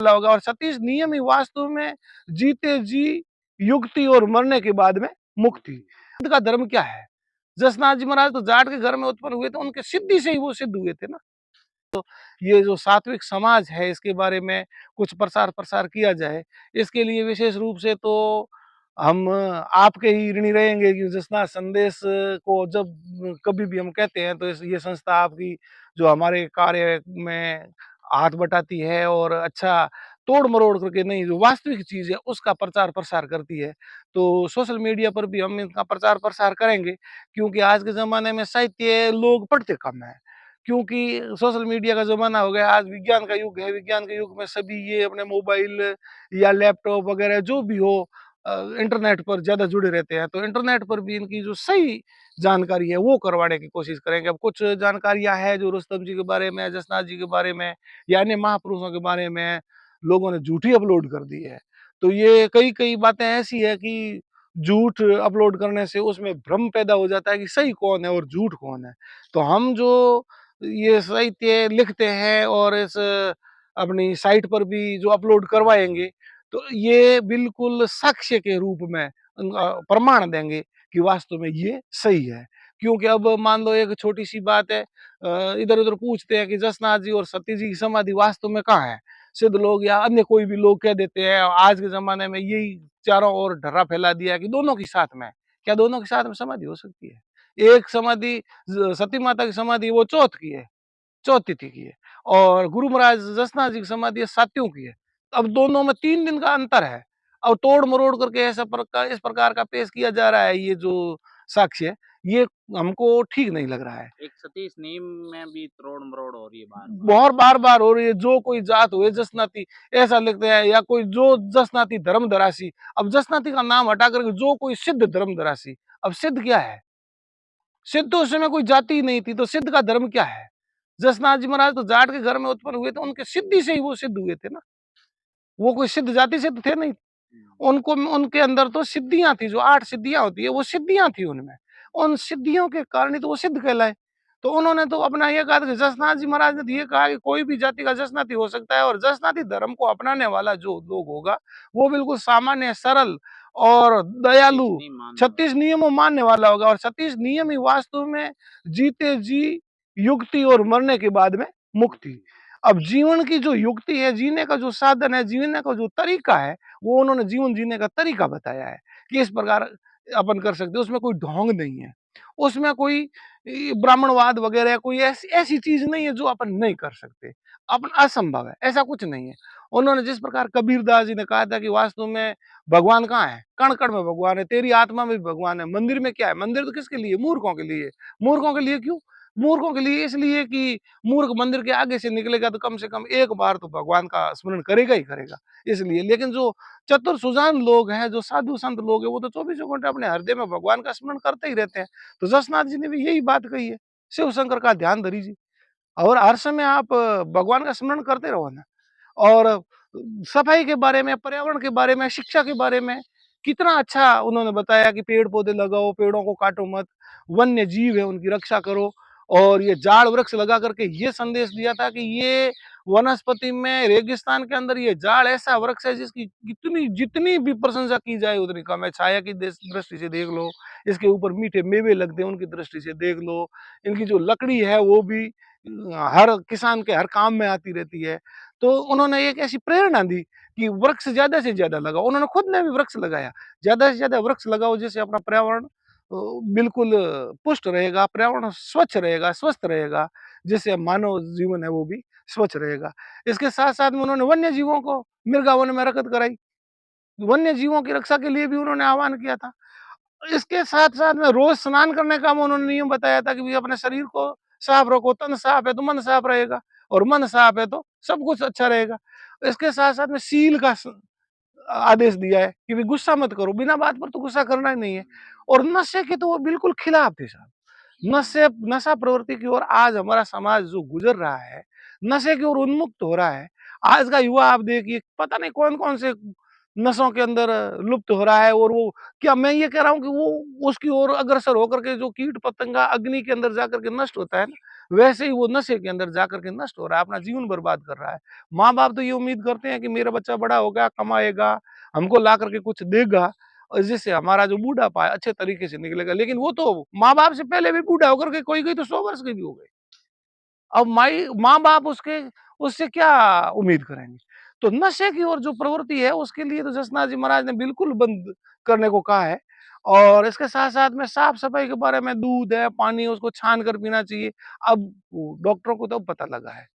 होगा और सतीश नियम ही वास्तव में जीते जी युक्ति और मरने के बाद में मुक्ति। का धर्म क्या है? जसनाथ जी महाराज तो जाट के घर में उत्पन्न हुए थे, उनके सिद्धि से ही वो सिद्ध हुए थे ना। ये जो सात्विक समाज है इसके बारे में कुछ प्रसार प्रसार किया जाए, इसके लिए विशेष रूप से तो हम आपके ही ऋणी रहेंगे कि जसनाथ संदेश को जब कभी भी हम कहते हैं तो ये संस्था आपकी जो हमारे कार्य में हाथ बटाती है और अच्छा तोड़ मरोड़ करके नहीं, जो वास्तविक चीज है उसका प्रचार प्रसार करती है। तो सोशल मीडिया पर भी हम इनका प्रचार प्रसार करेंगे, क्योंकि आज के जमाने में साहित्य लोग पढ़ते कम है, क्योंकि सोशल मीडिया का ज़माना हो गया। आज विज्ञान का युग है, विज्ञान के युग में सभी ये अपने मोबाइल या लैपटॉप वगैरह जो भी हो इंटरनेट पर ज़्यादा जुड़े रहते हैं। तो इंटरनेट पर भी इनकी जो सही जानकारी है वो करवाने की कोशिश करेंगे। अब कुछ जानकारियाँ हैं जो रुस्तम जी के बारे में, जसनाथ जी के बारे में या अन्य महापुरुषों के बारे में लोगों ने झूठी अपलोड कर दी है। तो ये कई-कई बातें ऐसी है कि झूठ अपलोड करने से उसमें भ्रम पैदा हो जाता है कि सही कौन है और झूठ कौन है। तो हम जो ये साहित्य लिखते हैं और इस अपनी साइट पर भी जो अपलोड करवाएँगे, तो ये बिल्कुल साक्ष्य के रूप में प्रमाण देंगे कि वास्तव में ये सही है। क्योंकि अब मान लो एक छोटी-सी बात है, इधर-उधर पूछते हैं कि जसनाथ जी और सती जी की समाधि वास्तव में कहाँ है? सिद्ध लोग या अन्य कोई भी लोग कह देते हैं, आज के ज़माने में यही चारों ओर ढर्रा फैला दिया है कि दोनों की साथ में है। क्या दोनों के साथ में समाधि हो सकती है? एक समाधि सती माता की समाधि वो चौथ की है, चौथ तिथि की है, और गुरु महाराज जसनाथ जी की समाधि सात्यों की है। अब दोनों में 3 दिन का अंतर है। अब तोड़-मरोड़ करके इस प्रकार का पेश किया जा रहा है ये जो साक्ष्य, ये हमको ठीक नहीं लग रहा है। एक सतीश नीम में भी तोड़-मरोड़ हो रही है बार-बार। बहुत बार-बार हो रही है, जो कोई जात हुए जसनाती ऐसा लिखते हैं, या कोई जो जसनाती धर्मधरासी। अब जसनाती का नाम हटा करके जो कोई सिद्ध धर्मधरासी। अब सिद्ध क्या है? सिद्ध तो उस समय कोई जाति ही नहीं थी, तो सिद्ध का धर्म क्या है? जसनाथ जी महाराज तो जाट के घर में उत्पन्न हुए थे, उनके सिद्धि से ही वो सिद्ध हुए थे ना। वो कोई सिद्ध जाति से तो थे नहीं। उनको उनके अंदर तो सिद्धियाँ थी, जो 8 सिद्धियाँ होती है, वो सिद्धियाँ थी उनमें। उन सिद्धियों के कारण ही तो वो सिद्ध कहलाए। तो उन्होंने तो अपना ये कहा था कि जसनाथ जी महाराज ने तो ये कहा कि कोई भी जाति का जसनाती हो सकता है, और जसनाती धर्म को अपनाने वाला जो लोग होगा, वो बिल्कुल सामान्य, सरल और दयालु 36 नियमों मानने वाला होगा, और 36 नियम ही वास्तव में जीते जी युक्ति और मरने के बाद में मुक्ति। अब जीवन की जो युक्ति है, जीने का जो साधन है, जीने का जो तरीका है, वो उन्होंने जीवन जीने का तरीका बताया है कि इस प्रकार अपन कर सकते हैं। उसमें कोई ढोंग नहीं है, उसमें कोई ब्राह्मणवाद वगैरह कोई ऐसी ऐसी चीज नहीं है जो अपन नहीं कर सकते, अपन असंभव है, ऐसा कुछ नहीं है। उन्होंने जिस प्रकार कबीरदास जी ने कहा था कि वास्तव में भगवान कहाँ है? कण कण में भगवान है, तेरी आत्मा में भी भगवान है। मंदिर में क्या है? मंदिर तो किसके लिए? मूर्खों के लिए। मूर्खों के लिए क्यों? मूर्खों के लिए इसलिए कि मूर्ख मंदिर के आगे से निकलेगा तो कम से कम एक बार तो भगवान का स्मरण करेगा ही करेगा, इसलिए। लेकिन जो चतुर सुजान लोग हैं, जो साधु संत लोग हैं, वो तो चौबीसों घंटे अपने हृदय में भगवान का स्मरण करते ही रहते हैं। तो जसनाथ जी ने भी यही बात कही है, शिव शंकर का ध्यान धरीजिए और हर समय आप भगवान का स्मरण करते रहो ना। और सफाई के बारे में, पर्यावरण के बारे में, शिक्षा के बारे में कितना अच्छा उन्होंने बताया कि पेड़ पौधे लगाओ, पेड़ों को काटो मत, वन्य जीव है उनकी रक्षा करो। और ये जाड़ वृक्ष लगा करके ये संदेश दिया था कि ये वनस्पति में, रेगिस्तान के अंदर ये जाड़ ऐसा वृक्ष है जिसकी जितनी जितनी भी प्रशंसा की जाए उतनी कम है। छाया की दृष्टि से देख लो, इसके ऊपर मीठे मेवे लगते हैं उनकी दृष्टि से देख लो, इनकी जो लकड़ी है वो भी हर किसान के हर काम में आती रहती है। तो उन्होंने एक ऐसी प्रेरणा दी कि वृक्ष ज्यादा से ज्यादा लगाओ। उन्होंने खुद ने भी वृक्ष लगाया, ज्यादा से ज्यादा वृक्ष लगाओ, जिससे अपना पर्यावरण बिल्कुल पुष्ट रहेगा, पर्यावरण स्वच्छ रहेगा, स्वस्थ रहेगा, जिससे मानव जीवन है वो भी स्वच्छ रहेगा। इसके साथ साथ में उन्होंने वन्य जीवों को मृगा वन में रखत कराई, वन्य जीवों की रक्षा के लिए भी उन्होंने आह्वान किया था। इसके साथ-साथ में रोज़ स्नान करने का उन्होंने नियम बताया था कि भई अपने शरीर को साफ रखो, तन साफ है तो मन साफ रहेगा, और मन साफ है तो सब कुछ अच्छा रहेगा। इसके साथ-साथ में शील का आदेश दिया है कि भई गुस्सा मत करो, बिना बात पर तो गुस्सा करना ही नहीं है। और नशे के तो वो बिल्कुल खिलाफ थे साहब। नशे नशा प्रवृत्ति की ओर आज हमारा समाज जो गुज़र रहा है, नशे की ओर उन्मुक्त हो रहा है। आज का युवा आप देखिए, पता नहीं कौन-कौन से नशों के अंदर लुप्त हो रहा है, और वो क्या मैं ये कह रहा हूँ कि वो उसकी ओर अग्रसर होकर के जो कीट-पतंगा अग्नि के अंदर जाकर के नष्ट होता है ना, वैसे ही वो नशे के अंदर जाकर के नष्ट हो रहा है, अपना जीवन बर्बाद कर रहा है। माँ बाप तो ये उम्मीद करते हैं कि मेरा बच्चा बड़ा होगा, कमाएगा, हमको ला करके कुछ देगा और जिससे हमारा जो बूढ़ापा है अच्छे तरीके से निकलेगा। लेकिन वो तो माँ बाप से पहले भी बूढ़ा होकर के कोई कोई तो 100 वर्ष के भी हो गए। अब माई माँ बाप उसके उससे क्या उम्मीद करेंगे। तो नशे की ओर जो प्रवृत्ति है उसके लिए तो जसनाथ जी महाराज ने बिल्कुल बंद करने को कहा है। और इसके साथ साथ में साफ सफाई के बारे में, दूध है, पानी है, उसको छान कर पीना चाहिए। अब डॉक्टरों को तो अब पता लगा है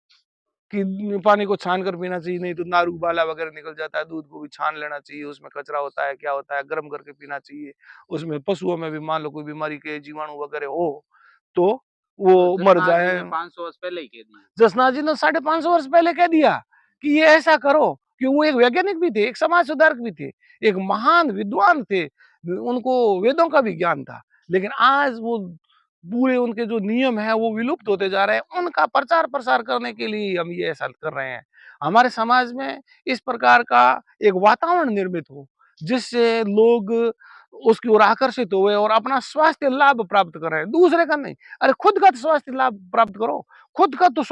कि पानी को छान कर पीना चाहिए, नहीं तो नारू बाला वगैरह निकल जाता है। दूध को भी छान लेना चाहिए, उसमें कचरा होता है, क्या होता है, गर्म करके पीना चाहिए। उसमें पशुओं में भी मान लो कोई बीमारी के जीवाणु वगैरह हो तो वो तो मर जसनाथ जी जाए। ने 500 वर्ष पहले ही कह दिए। जसनाथ जी ने 550 वर्ष पहले कह दिया कि ये ऐसा करो। कि वो एक वैज्ञानिक भी थे, एक समाज सुधारक भी थे, एक महान विद्वान थे, उनको वेदों का भी ज्ञान था। लेकिन आज वो पूरे उनके जो नियम है वो विलुप्त होते जा रहे हैं। उनका प्रचार प्रसार करने के लिए हम ये ऐसा कर रहे हैं। हमारे समाज में इस प्रकार का एक वातावरण निर्मित हो जिससे लोग उसकी ओर आकर्षित हुए और अपना स्वास्थ्य लाभ प्राप्त कर रहे हैं, दूसरे का नहीं। अरे खुद का तो स्वास्थ्य लाभ प्राप्त करो। खुद का तो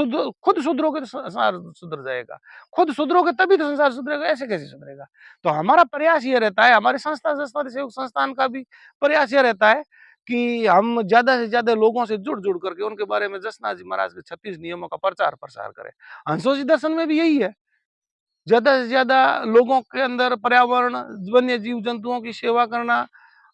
खुद सुधरोगे तो संसार सुधर जाएगा। खुद सुधरोगे तभी तो संसार सुधरेगा, ऐसे कैसे सुधरेगा। तो हमारा प्रयास ये रहता है, हमारे संस्था संस्था सेवक संस्थान का भी प्रयास ये रहता है कि हम ज्यादा से ज्यादा लोगों से जुड़ जुड़ करके उनके बारे में जसनाथ जी महाराज के 36 नियमों का प्रचार प्रसार करें। हंसोजी दर्शन में भी यही है, ज्यादा से ज्यादा लोगों के अंदर पर्यावरण, वन्य जीव जंतुओं की सेवा करना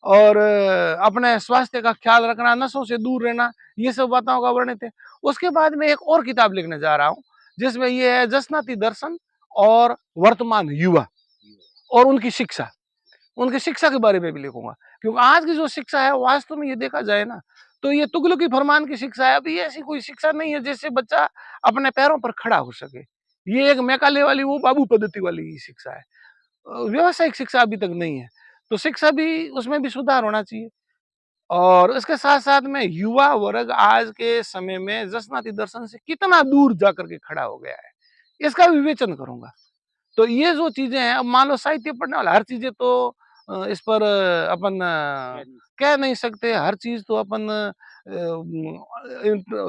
और अपने स्वास्थ्य का ख्याल रखना, नशों से दूर रहना, ये सब बातों का वर्णित है। उसके बाद में एक और किताब लिखने जा रहा हूँ जिसमें ये है जसनाती दर्शन और वर्तमान युवा और उनकी शिक्षा के बारे में भी लिखूंगा। क्योंकि आज की जो शिक्षा है वास्तव में ये देखा जाए ना तो ये तुगलकी फरमान की शिक्षा है। अभी ऐसी कोई शिक्षा नहीं है जिससे बच्चा अपने पैरों पर खड़ा हो सके। ये एक मैकाले वाली, वो बाबू पद्धति वाली शिक्षा है। व्यावसायिक शिक्षा अभी तक नहीं है। तो शिक्षा भी, उसमें भी सुधार होना चाहिए। और इसके साथ साथ में युवा वर्ग आज के समय में जसनाती दर्शन से कितना दूर जाकर के खड़ा हो गया है, इसका विवेचन करूंगा। तो ये जो चीजें हैं, अब मान लो साहित्य पढ़ने वाला हर चीजें तो इस पर अपन कह नहीं कह नहीं सकते। हर चीज तो अपन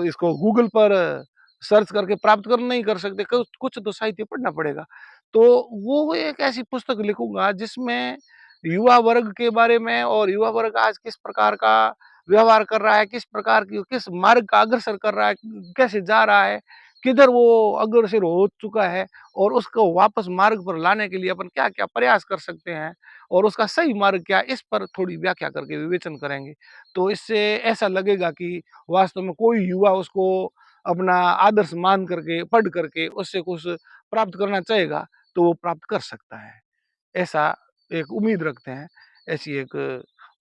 इसको गूगल पर सर्च करके प्राप्त कर नहीं कर सकते। कुछ कुछ तो साहित्य पढ़ना पड़ेगा। तो वो एक ऐसी पुस्तक लिखूंगा जिसमें युवा वर्ग के बारे में, और युवा वर्ग आज किस प्रकार का व्यवहार कर रहा है, किस प्रकार की, किस मार्ग का अग्रसर कर रहा है, कैसे जा रहा है, किधर वो अग्रसर हो चुका है, और उसको वापस मार्ग पर लाने के लिए अपन क्या क्या प्रयास कर सकते हैं, और उसका सही मार्ग क्या, इस पर थोड़ी व्याख्या करके विवेचन करेंगे। तो इससे ऐसा लगेगा कि वास्तव में कोई युवा उसको अपना आदर्श मान करके, पढ़ करके उससे कुछ प्राप्त करना चाहेगा तो वो प्राप्त कर सकता है। ऐसा एक उम्मीद रखते हैं, ऐसी एक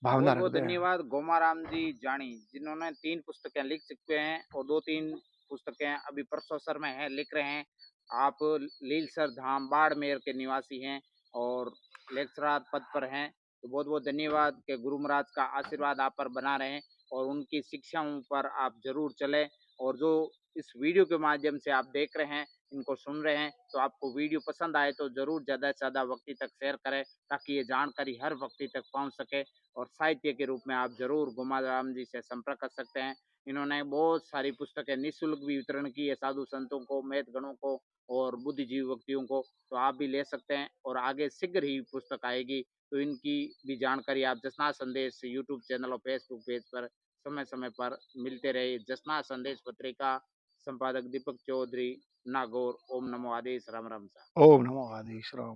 भावना बहुत बहुत रखते हैं। धन्यवाद गोमाराम जी जानी, जिन्होंने 3 पुस्तकें लिख चुके हैं और 2-3 पुस्तकें अभी प्रोसेसर में है, लिख रहे हैं। आप लीलसर धाम बाड़मेर के निवासी हैं और लेक्चरार पद पर हैं। तो बहुत बहुत धन्यवाद कि गुरु महाराज का आशीर्वाद आप पर बना रहे और उनकी शिक्षाओं पर आप जरूर चलें। और जो इस वीडियो के माध्यम से आप देख रहे हैं, इनको सुन रहे हैं, तो आपको वीडियो पसंद आए तो जरूर ज़्यादा से ज़्यादा व्यक्ति तक शेयर करें ताकि ये जानकारी हर व्यक्ति तक पहुंच सके। और साहित्य के रूप में आप जरूर गोमाराम जी से संपर्क कर सकते हैं। इन्होंने बहुत सारी पुस्तकें निःशुल्क भी वितरण की है साधु संतों को, महतगणों को और बुद्धिजीवी व्यक्तियों को। तो आप भी ले सकते हैं और आगे शीघ्र ही पुस्तक आएगी। तो इनकी भी जानकारी आप जसनाथ संदेश यूट्यूब चैनल और फेसबुक पेज पर समय समय पर मिलते रहे। जसनाथ संदेश पत्रिका, संपादक दीपक चौधरी, नागौर। ओम नमो आदेश, राम राम साहब। ओम नमो आदिश राम।